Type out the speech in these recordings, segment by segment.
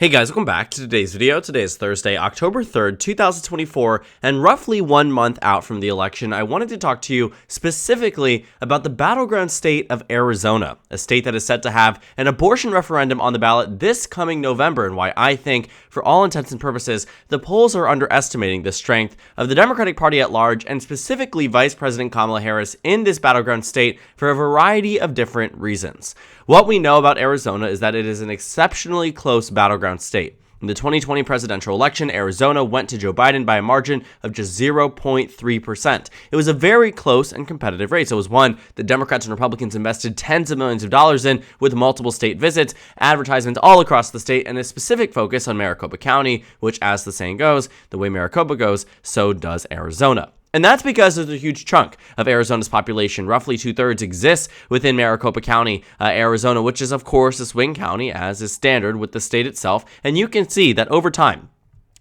Hey guys, welcome back to today's video. Today is Thursday, October 3rd, 2024, and roughly 1 month out from the election, I wanted to talk to you specifically about the battleground state of Arizona, a state that is set to have an abortion referendum on the ballot this coming November, and why I think, for all intents and purposes, the polls are underestimating the strength of the Democratic Party at large, and specifically Vice President Kamala Harris in this battleground state for a variety of different reasons. What we know about Arizona is that it is an exceptionally close battleground state. In the 2020 presidential election, Arizona went to Joe Biden by a margin of just 0.3%. It was a very close and competitive race. It was one that Democrats and Republicans invested tens of millions of dollars in, with multiple state visits, advertisements all across the state, and a specific focus on Maricopa County, which, as the saying goes, the way Maricopa goes, so does Arizona. And that's because there's a huge chunk of Arizona's population, roughly 2/3, exists within Maricopa County, Arizona, which is, of course, a swing county, as is standard with the state itself. And you can see that over time,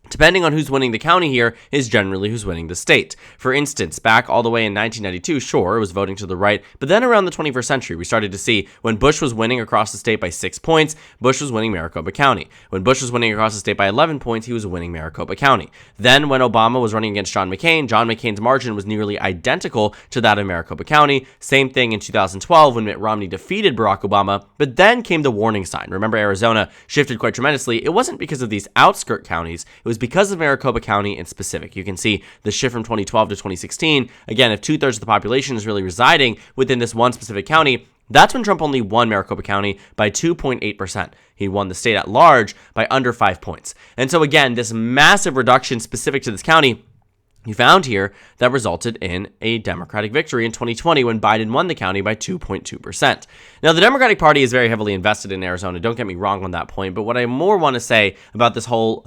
depending on who's winning the county here, is generally who's winning the state. For instance, back all the way in 1992, sure, it was voting to the right, but then around the 21st century, we started to see when Bush was winning across the state by 6 points, Bush was winning Maricopa County. When Bush was winning across the state by 11 points, he was winning Maricopa County. Then when Obama was running against John McCain's margin was nearly identical to that of Maricopa County. Same thing in 2012 when Mitt Romney defeated Barack Obama, but then came the warning sign. Remember, Arizona shifted quite tremendously. It wasn't because of these outskirt counties, it was because of Maricopa County in specific. You can see the shift from 2012 to 2016. Again, if 2/3 of the population is really residing within this one specific county, that's when Trump only won Maricopa County by 2.8%. He won the state at large by under 5 points. And so again, this massive reduction specific to this county you found here that resulted in a Democratic victory in 2020 when Biden won the county by 2.2%. Now, the Democratic Party is very heavily invested in Arizona. Don't get me wrong on that point. But what I more want to say about this whole,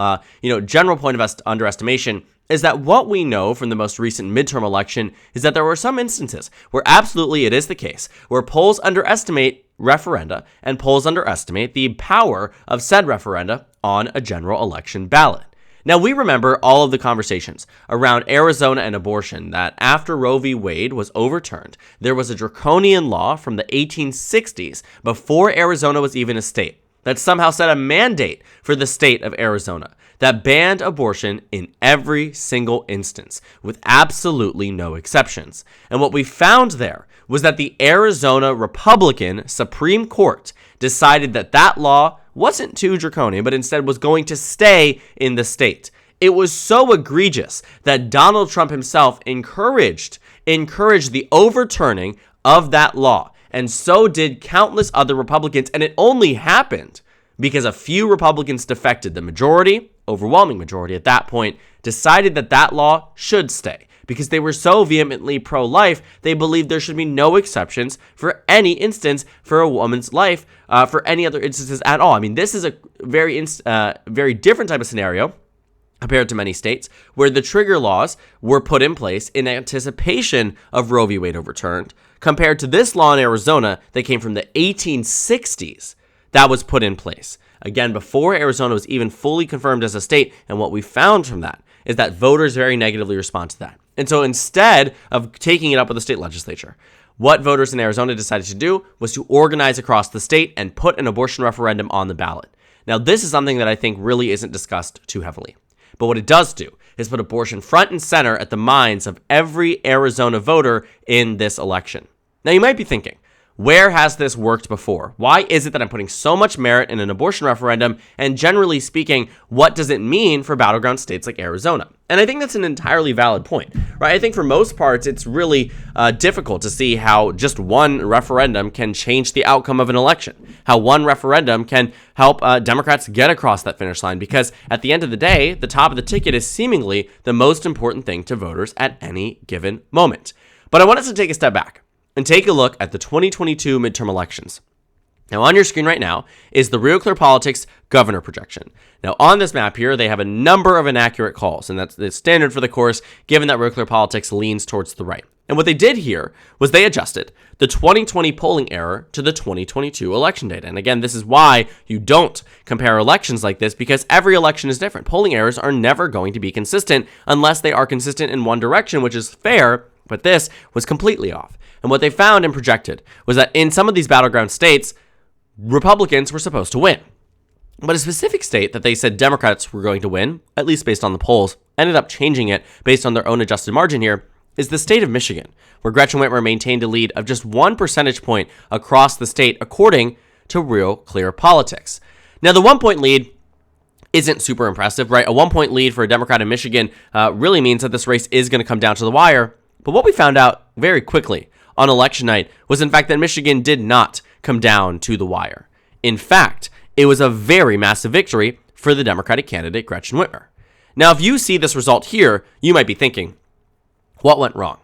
general point of underestimation is that what we know from the most recent midterm election is that there were some instances where absolutely it is the case, where polls underestimate referenda and polls underestimate the power of said referenda on a general election ballot. Now, we remember all of the conversations around Arizona and abortion, that after Roe v. Wade was overturned, there was a draconian law from the 1860s, before Arizona was even a state, that somehow set a mandate for the state of Arizona that banned abortion in every single instance, with absolutely no exceptions. And what we found there was that the Arizona Republican Supreme Court decided that that law wasn't too draconian, but instead was going to stay in the state. It was so egregious that Donald Trump himself encouraged the overturning of that law, and so did countless other Republicans, and it only happened because a few Republicans defected. The majority, overwhelming majority at that point, decided that that law should stay. Because they were so vehemently pro-life, they believed there should be no exceptions for any instance for a woman's life, for any other instances at all. I mean, this is a very different type of scenario compared to many states, where the trigger laws were put in place in anticipation of Roe v. Wade overturned, compared to this law in Arizona that came from the 1860s that was put in place. Again, before Arizona was even fully confirmed as a state, and what we found from that is that voters very negatively respond to that. And so instead of taking it up with the state legislature, what voters in Arizona decided to do was to organize across the state and put an abortion referendum on the ballot. Now, this is something that I think really isn't discussed too heavily. But what it does do is put abortion front and center at the minds of every Arizona voter in this election. Now, you might be thinking, where has this worked before? Why is it that I'm putting so much merit in an abortion referendum? And generally speaking, what does it mean for battleground states like Arizona? And I think that's an entirely valid point, right? I think for most parts, it's really difficult to see how just one referendum can change the outcome of an election, how one referendum can help Democrats get across that finish line, because at the end of the day, the top of the ticket is seemingly the most important thing to voters at any given moment. But I want us to take a step back and take a look at the 2022 midterm elections. Now, on your screen right now is the Real Clear Politics governor projection. Now, on this map here, they have a number of inaccurate calls, and that's the standard for the course, given that Real Clear Politics leans towards the right. And what they did here was they adjusted the 2020 polling error to the 2022 election data. And again, this is why you don't compare elections like this, because every election is different. Polling errors are never going to be consistent unless they are consistent in one direction, which is fair, but this was completely off. And what they found and projected was that in some of these battleground states, Republicans were supposed to win. But a specific state that they said Democrats were going to win, at least based on the polls, ended up changing it based on their own adjusted margin here, is the state of Michigan, where Gretchen Whitmer maintained a lead of just 1 percentage point across the state, according to Real Clear Politics. Now, the 1-point lead isn't super impressive, right? A 1-point lead for a Democrat in Michigan really means that this race is going to come down to the wire. But what we found out very quickly on election night was, in fact, that Michigan did not come down to the wire. In fact, it was a very massive victory for the Democratic candidate, Gretchen Whitmer. Now, if you see this result here, you might be thinking, what went wrong?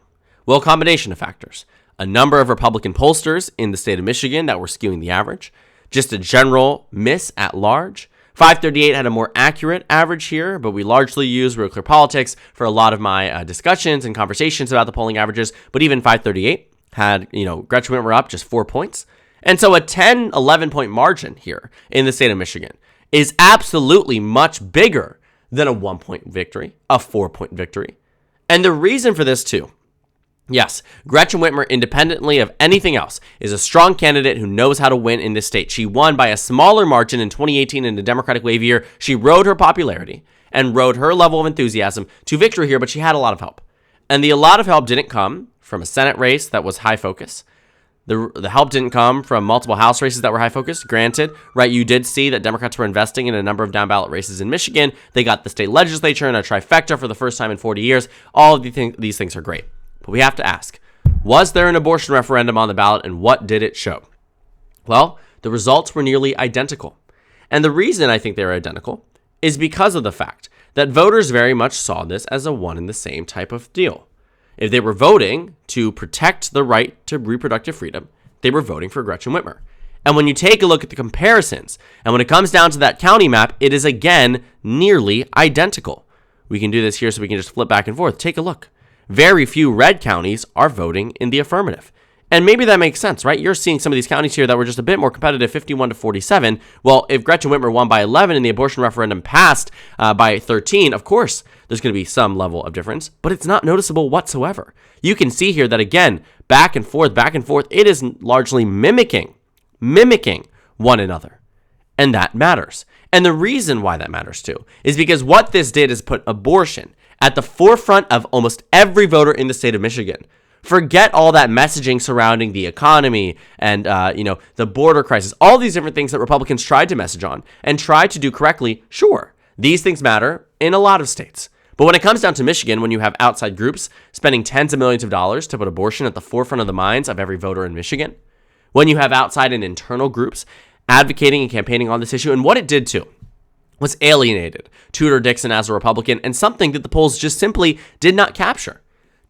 Well, a combination of factors. A number of Republican pollsters in the state of Michigan that were skewing the average. Just a general miss at large. FiveThirtyEight had a more accurate average here, but we largely use Real Clear Politics for a lot of my discussions and conversations about the polling averages. But even FiveThirtyEight had, Gretchen Whitmer up just 4 points. And so a 10, 11-point margin here in the state of Michigan is absolutely much bigger than a 1-point victory, a 4-point victory. And the reason for this, too, yes, Gretchen Whitmer, independently of anything else, is a strong candidate who knows how to win in this state. She won by a smaller margin in 2018 in the Democratic wave year. She rode her popularity and rode her level of enthusiasm to victory here, but she had a lot of help. And a lot of help didn't come from a Senate race that was high focus. The help didn't come from multiple House races that were high focus. Granted, right, you did see that Democrats were investing in a number of down-ballot races in Michigan. They got the state legislature in a trifecta for the first time in 40 years. All of these things are great. But we have to ask, was there an abortion referendum on the ballot, and what did it show? Well, the results were nearly identical. And the reason I think they were identical is because of the fact that voters very much saw this as a one and the same type of deal. If they were voting to protect the right to reproductive freedom, they were voting for Gretchen Whitmer. And when you take a look at the comparisons, and when it comes down to that county map, it is again nearly identical. We can do this here so we can just flip back and forth. Take a look. Very few red counties are voting in the affirmative. And maybe that makes sense, right? You're seeing some of these counties here that were just a bit more competitive, 51 to 47. Well, if Gretchen Whitmer won by 11 and the abortion referendum passed by 13, of course, there's going to be some level of difference, but it's not noticeable whatsoever. You can see here that, again, back and forth, it is largely mimicking one another. And that matters. And the reason why that matters, too, is because what this did is put abortion at the forefront of almost every voter in the state of Michigan. Forget all that messaging surrounding the economy and, the border crisis, all these different things that Republicans tried to message on and tried to do correctly. Sure, these things matter in a lot of states. But when it comes down to Michigan, when you have outside groups spending tens of millions of dollars to put abortion at the forefront of the minds of every voter in Michigan, when you have outside and internal groups advocating and campaigning on this issue, and what it did too was alienated Tudor Dixon as a Republican, and something that the polls just simply did not capture.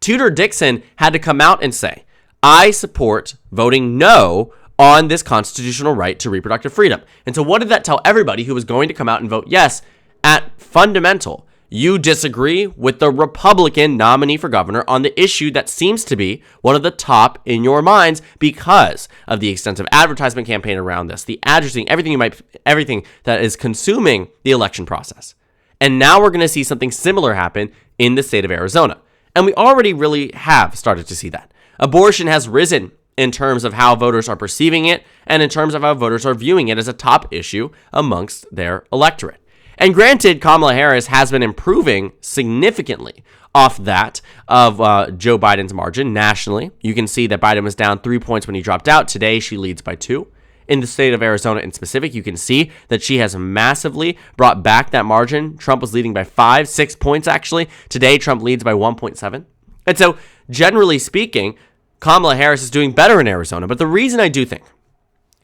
Tudor Dixon had to come out and say, I support voting no on this constitutional right to reproductive freedom. And so what did that tell everybody who was going to come out and vote yes? At fundamental, you disagree with the Republican nominee for governor on the issue that seems to be one of the top in your minds because of the extensive advertisement campaign around this, the addressing, everything that is consuming the election process. And now we're going to see something similar happen in the state of Arizona. And we already really have started to see that. Abortion has risen in terms of how voters are perceiving it and in terms of how voters are viewing it as a top issue amongst their electorate. And granted, Kamala Harris has been improving significantly off that of Joe Biden's margin nationally. You can see that Biden was down 3 points when he dropped out. Today, she leads by 2. In the state of Arizona in specific, you can see that she has massively brought back that margin. Trump was leading by 5, 6 points actually. Today, Trump leads by 1.7. And so, generally speaking, Kamala Harris is doing better in Arizona. But the reason I do think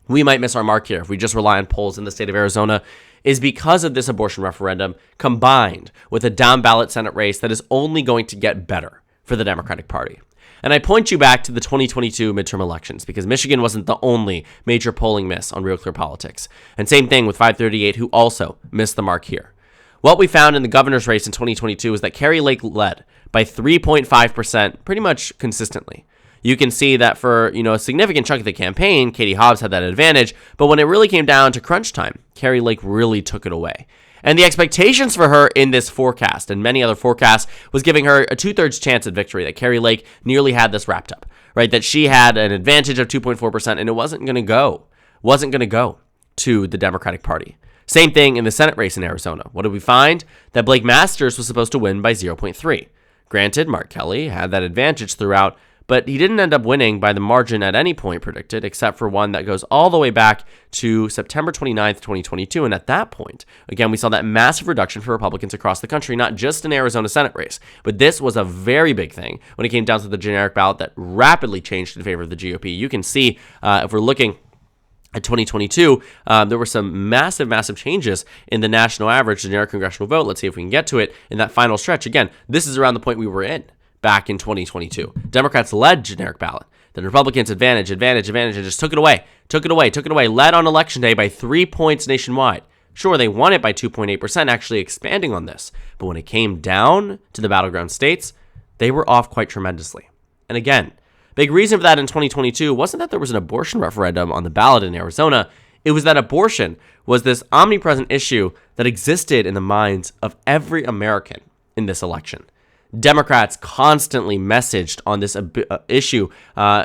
we might miss our mark here if we just rely on polls in the state of Arizona is because of this abortion referendum combined with a down-ballot Senate race that is only going to get better for the Democratic Party. And I point you back to the 2022 midterm elections because Michigan wasn't the only major polling miss on Real Clear Politics. And same thing with FiveThirtyEight, who also missed the mark here. What we found in the governor's race in 2022 is that Kari Lake led by 3.5% pretty much consistently. You can see that for, a significant chunk of the campaign, Katie Hobbs had that advantage, but when it really came down to crunch time, Kari Lake really took it away. And the expectations for her in this forecast and many other forecasts was giving her a 2/3 chance at victory, that Kari Lake nearly had this wrapped up, right? That she had an advantage of 2.4% and it wasn't going to go to the Democratic Party. Same thing in the Senate race in Arizona. What did we find? That Blake Masters was supposed to win by 0.3. Granted, Mark Kelly had that advantage throughout, but he didn't end up winning by the margin at any point predicted, except for one that goes all the way back to September 29th, 2022. And at that point, again, we saw that massive reduction for Republicans across the country, not just in Arizona Senate race, but this was a very big thing when it came down to the generic ballot that rapidly changed in favor of the GOP. You can see, if we're looking at 2022, there were some massive changes in the national average generic congressional vote. Let's see if we can get to it in that final stretch. Again, this is around the point we were in back in 2022. Democrats led generic ballot. Then Republicans advantage, and just took it away, led on election day by 3 points nationwide. Sure, they won it by 2.8%, actually expanding on this. But when it came down to the battleground states, they were off quite tremendously. And again, big reason for that in 2022 wasn't that there was an abortion referendum on the ballot in Arizona. It was that abortion was this omnipresent issue that existed in the minds of every American in this election. Democrats constantly messaged on this issue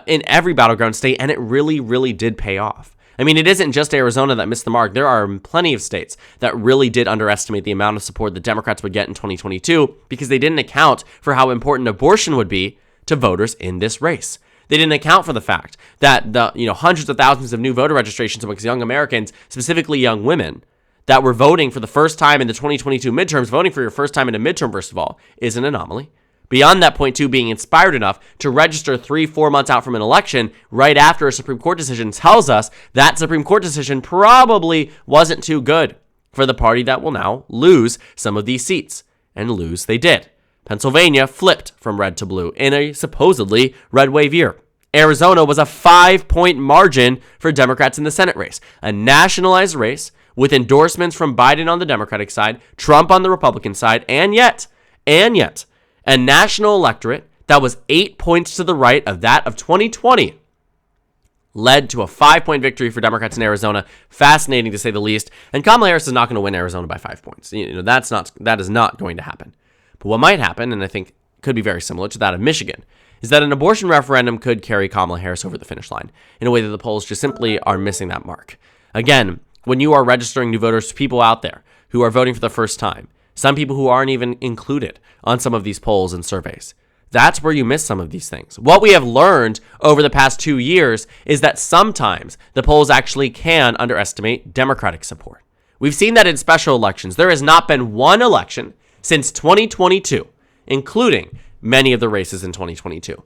in every battleground state, and it really did pay off. I mean, it isn't just Arizona that missed the mark. There are plenty of states that really did underestimate the amount of support the Democrats would get in 2022 because they didn't account for how important abortion would be to voters in this race. They didn't account for the fact that the hundreds of thousands of new voter registrations amongst young Americans, specifically young women, that were voting for the first time in the 2022 midterms, voting for your first time in a midterm, first of all, is an anomaly. Beyond that point, too, being inspired enough to register 3-4 months out from an election right after a Supreme Court decision tells us that Supreme Court decision probably wasn't too good for the party that will now lose some of these seats. And lose they did. Pennsylvania flipped from red to blue in a supposedly red wave year. Arizona was a 5-point margin for Democrats in the Senate race, a nationalized race with endorsements from Biden on the Democratic side, Trump on the Republican side, and yet, a national electorate that was 8 points to the right of that of 2020 led to a 5-point victory for Democrats in Arizona. Fascinating to say the least. And Kamala Harris is not going to win Arizona by 5 points. That is not going to happen. But what might happen, and I think could be very similar to that of Michigan, is that an abortion referendum could carry Kamala Harris over the finish line in a way that the polls just simply are missing that mark. Again, when you are registering new voters, people out there who are voting for the first time, some people who aren't even included on some of these polls and surveys, that's where you miss some of these things. What we have learned over the past 2 years is that sometimes the polls actually can underestimate Democratic support. We've seen that in special elections. There has not been one election since 2022, including many of the races in 2022,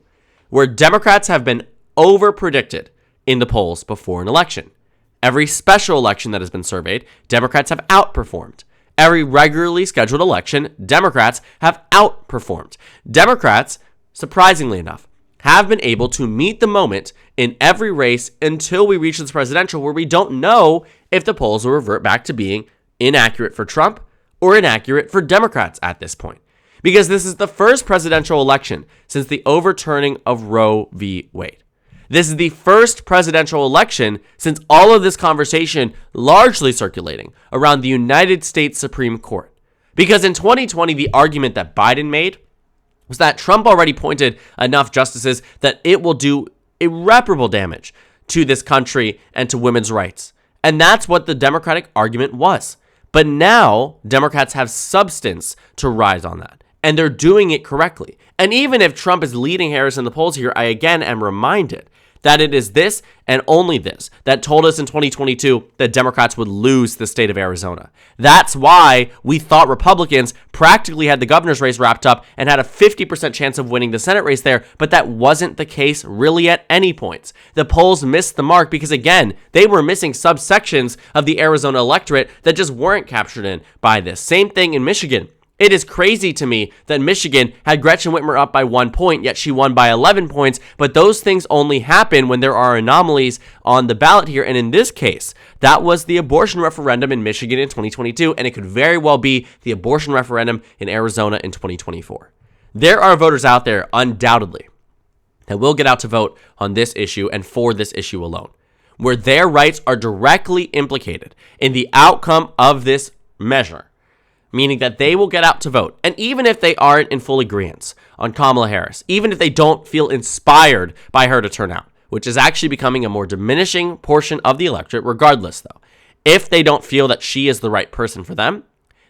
where Democrats have been over-predicted in the polls before an election. Every special election that has been surveyed, Democrats have outperformed. Every regularly scheduled election, Democrats have outperformed. Democrats, surprisingly enough, have been able to meet the moment in every race until we reach this presidential, where we don't know if the polls will revert back to being inaccurate for Trump or inaccurate for Democrats at this point. Because this is the first presidential election since the overturning of Roe v. Wade. This is the first presidential election since all of this conversation largely circulating around the United States Supreme Court. Because in 2020, the argument that Biden made was that Trump already appointed enough justices that it will do irreparable damage to this country and to women's rights. And that's what the Democratic argument was. But now, Democrats have substance to rise on that. And they're doing it correctly. And even if Trump is leading Harris in the polls here, I again am reminded that it is this and only this that told us in 2022 that Democrats would lose the state of Arizona. That's why we thought Republicans practically had the governor's race wrapped up and had a 50% chance of winning the Senate race there, but that wasn't the case really at any points. The polls missed the mark because, again, they were missing subsections of the Arizona electorate that just weren't captured in by this. Same thing in Michigan. It is crazy to me that Michigan had Gretchen Whitmer up by 1 point, yet she won by 11 points. But those things only happen when there are anomalies on the ballot here. And in this case, that was the abortion referendum in Michigan in 2022, and it could very well be the abortion referendum in Arizona in 2024. There are voters out there, undoubtedly, that will get out to vote on this issue and for this issue alone, where their rights are directly implicated in the outcome of this measure. Meaning that they will get out to vote. And even if they aren't in full agreement on Kamala Harris, even if they don't feel inspired by her to turn out, which is actually becoming a more diminishing portion of the electorate regardless though, if they don't feel that she is the right person for them,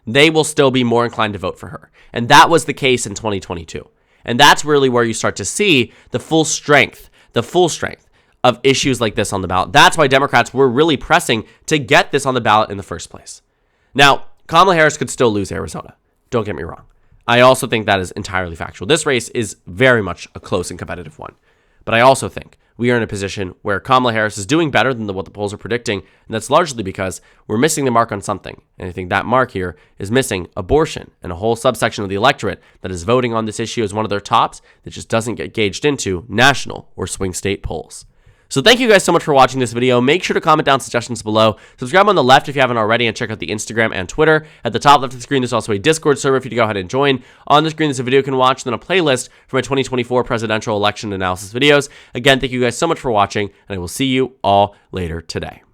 they will still be more inclined to vote for her. And that was the case in 2022. And that's really where you start to see the full strength of issues like this on the ballot. That's why Democrats were really pressing to get this on the ballot in the first place. Now, Kamala Harris could still lose Arizona. Don't get me wrong. I also think that is entirely factual. This race is very much a close and competitive one. But I also think we are in a position where Kamala Harris is doing better than what the polls are predicting, and that's largely because we're missing the mark on something. And I think that mark here is missing abortion and a whole subsection of the electorate that is voting on this issue as one of their tops that just doesn't get gauged into national or swing state polls. So thank you guys so much for watching this video. Make sure to comment down suggestions below. Subscribe on the left if you haven't already, and check out the Instagram and Twitter. At the top left of the screen, there's also a Discord server for you to go ahead and join. On the screen, there's a video you can watch, and then a playlist for my 2024 presidential election analysis videos. Again, thank you guys so much for watching, and I will see you all later today.